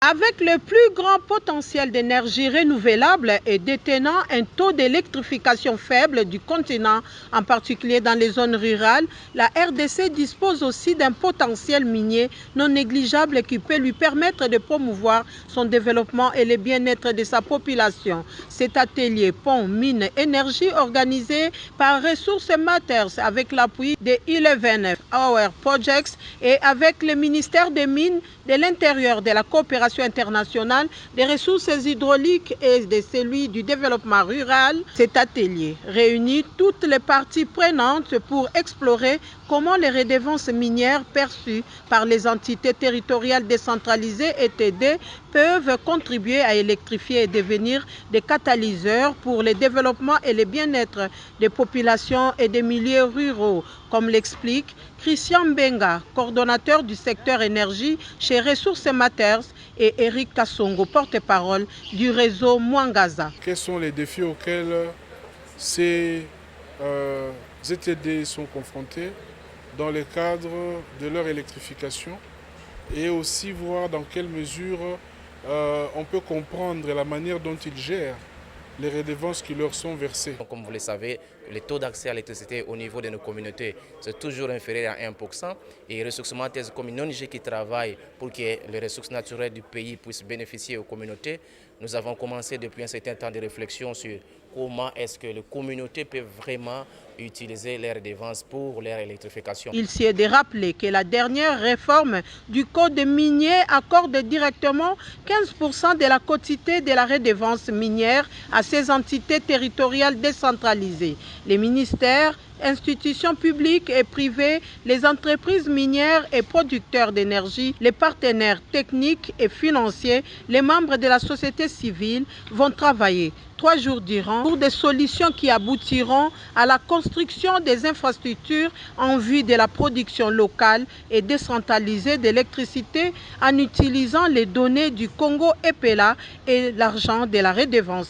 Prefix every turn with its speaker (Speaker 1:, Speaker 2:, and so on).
Speaker 1: Avec le plus grand potentiel d'énergie renouvelable et détenant un taux d'électrification faible du continent, en particulier dans les zones rurales, la RDC dispose aussi d'un potentiel minier non négligeable qui peut lui permettre de promouvoir son développement et le bien-être de sa population. Cet atelier Pont, Mine, Énergie organisé par Ressources Matters avec l'appui de 11 Hour Projects et avec le ministère des Mines, de l'Intérieur, de la coopération internationale, des ressources hydrauliques et de celui du développement rural. Cet atelier réunit toutes les parties prenantes pour explorer comment les redevances minières perçues par les entités territoriales décentralisées et TD peuvent contribuer à électrifier et devenir des catalyseurs pour le développement et le bien-être des populations et des milieux ruraux, comme l'explique Christian Benga, coordonnateur du secteur énergie chez Ressources Matters, et Eric Kassongo, porte-parole du réseau Mwangaza.
Speaker 2: Quels sont les défis auxquels ces ZTD sont confrontés dans le cadre de leur électrification et aussi voir dans quelle mesure on peut comprendre la manière dont ils gèrent les redevances qui leur sont versées.
Speaker 3: Comme vous le savez, le taux d'accès à l'électricité au niveau de nos communautés, c'est toujours inférieur à 1%. Et Ressources Matters, comme une ONG qui travaille pour que les ressources naturelles du pays puissent bénéficier aux communautés, nous avons commencé depuis un certain temps de réflexion sur comment est-ce que les communautés peuvent vraiment utiliser les redevances pour leur électrification.
Speaker 1: Il s'y est de rappeler que la dernière réforme du code minier accorde directement 15% de la quotité de la redevance minière à ces entités territoriales décentralisées. Les ministères, institutions publiques et privées, les entreprises minières et producteurs d'énergie, les partenaires techniques et financiers, les membres de la société civile vont travailler 3 jours durant pour des solutions qui aboutiront à la construction des infrastructures en vue de la production locale et décentralisée d'électricité en utilisant les données du Congo EPELA et l'argent de la redevance.